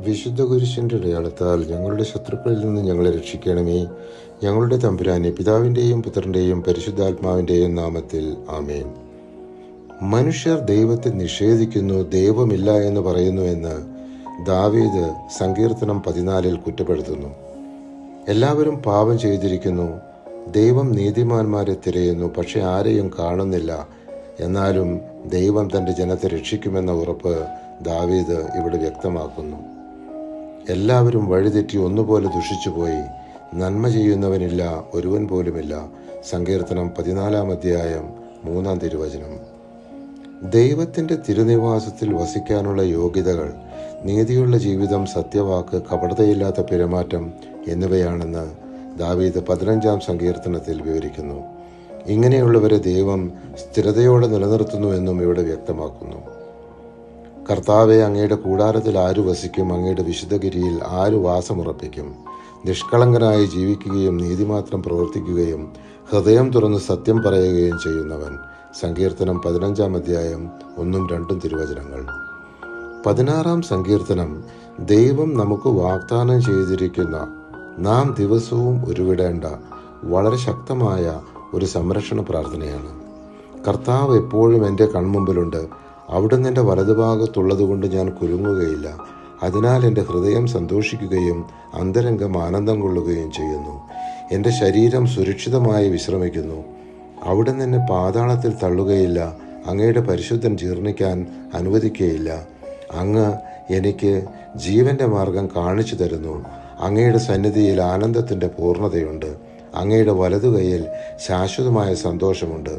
വിശുദ്ധ കുരിശിൻ്റെ അടയാളത്താൽ ഞങ്ങളുടെ ശത്രുക്കളിൽ നിന്ന് ഞങ്ങളെ രക്ഷിക്കണമേ. ഞങ്ങളുടെ തമ്പുരാനെ, പിതാവിൻ്റെയും പുത്രൻ്റെയും പരിശുദ്ധാത്മാവിൻ്റെയും നാമത്തിൽ ആമേൻ. മനുഷ്യർ ദൈവത്തെ നിഷേധിക്കുന്നു, ദൈവമില്ല എന്ന് പറയുന്നുവെന്ന് ദാവീദ് സങ്കീർത്തനം 14 കുറ്റപ്പെടുത്തുന്നു. എല്ലാവരും പാപം ചെയ്തിരിക്കുന്നു, ദൈവം നീതിമാന്മാരെ തിരയുന്നു, പക്ഷെ ആരെയും കാണുന്നില്ല. എന്നാലും ദൈവം തൻ്റെ ജനത്തെ രക്ഷിക്കുമെന്ന ഉറപ്പ് ദാവീദ് ഇവിടെ വ്യക്തമാക്കുന്നു. എല്ലാവരും വഴിതെറ്റി ഒന്നുപോലെ ദുഷിച്ചുപോയി, നന്മ ചെയ്യുന്നവനില്ല, ഒരുവൻ പോലുമില്ല. സങ്കീർത്തനം 14 3 ദൈവത്തിൻ്റെ തിരുനിവാസത്തിൽ വസിക്കാനുള്ള യോഗ്യതകൾ നീതിയുള്ള ജീവിതം, സത്യവാക്ക്, കപടതയില്ലാത്ത പെരുമാറ്റം എന്നിവയാണെന്ന് ദാവീദ് 15 സങ്കീർത്തനത്തിൽ വിവരിക്കുന്നു. ഇങ്ങനെയുള്ളവരെ ദൈവം സ്ഥിരതയോടെ നിലനിർത്തുന്നുവെന്നും ഇവിടെ വ്യക്തമാക്കുന്നു. കർത്താവെ, അങ്ങയുടെ കൂടാരത്തിൽ ആര് വസിക്കും? അങ്ങയുടെ വിശുദ്ധഗിരിയിൽ ആര് വാസമുറപ്പിക്കും? നിഷ്കളങ്കനായി ജീവിക്കുകയും നീതിമാത്രം പ്രവർത്തിക്കുകയും ഹൃദയം തുറന്ന് സത്യം പറയുകയും ചെയ്യുന്നവൻ. സങ്കീർത്തനം 15 1-2 16 സങ്കീർത്തനം ദൈവം നമുക്ക് വാഗ്ദാനം ചെയ്തിരിക്കുന്ന, നാം ദിവസവും ഉരുവിടേണ്ട വളരെ ശക്തമായ ഒരു സംരക്ഷണ പ്രാർത്ഥനയാണ്. കർത്താവ് എപ്പോഴും എൻ്റെ കൺമുമ്പിലുണ്ട്. അവിടുന്ന് എൻ്റെ വലതുഭാഗത്തുള്ളതുകൊണ്ട് ഞാൻ കുലുങ്ങുകയില്ല. അതിനാൽ എൻ്റെ ഹൃദയം സന്തോഷിക്കുകയും അന്തരംഗം ആനന്ദം കൊള്ളുകയും ചെയ്യുന്നു. എൻ്റെ ശരീരം സുരക്ഷിതമായി വിശ്രമിക്കുന്നു. അവിടുന്ന് എന്നെ പാതാളത്തിൽ തള്ളുകയില്ല. അങ്ങയുടെ പരിശുദ്ധൻ ജീർണിക്കാൻ അനുവദിക്കുകയില്ല. അങ്ങ് എനിക്ക് ജീവൻ്റെ മാർഗം കാണിച്ചു തരുന്നു. അങ്ങയുടെ സന്നിധിയിൽ ആനന്ദത്തിൻ്റെ പൂർണ്ണതയുണ്ട്. അങ്ങയുടെ വലതുകൈയിൽ ശാശ്വതമായ സന്തോഷമുണ്ട്.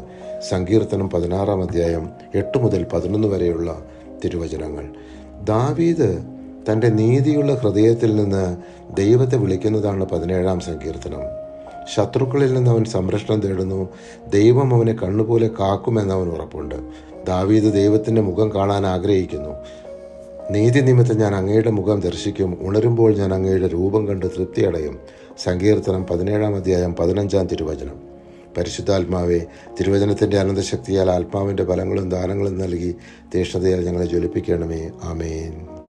സങ്കീർത്തനം 16 8-11 തിരുവചനങ്ങൾ. ദാവീദ് തൻ്റെ നീതിയുള്ള ഹൃദയത്തിൽ നിന്ന് ദൈവത്തെ വിളിക്കുന്നതാണ് 17 സങ്കീർത്തനം. ശത്രുക്കളിൽ നിന്ന് അവൻ സംരക്ഷണം തേടുന്നു. ദൈവം അവനെ കണ്ണുപോലെ കാക്കുമെന്ന് അവൻ ഉറപ്പുണ്ട്. ദാവീദ് ദൈവത്തിൻ്റെ മുഖം കാണാൻ ആഗ്രഹിക്കുന്നു. നീതി നിമിത്തം ഞാൻ അങ്ങയുടെ മുഖം ദർശിക്കും. ഉണരുമ്പോൾ ഞാൻ അങ്ങയുടെ രൂപം കണ്ട് തൃപ്തിയടയും. സങ്കീർത്തനം 17 15 പരിശുദ്ധാത്മാവെ, തിരുവചനത്തിൻ്റെ അനന്തശക്തിയാൽ ആത്മാവിൻ്റെ ഫലങ്ങളും ദാനങ്ങളും നൽകി തീഷ്ണതയാൽ ഞങ്ങളെ ജ്വലിപ്പിക്കണമേ. ആമേൻ.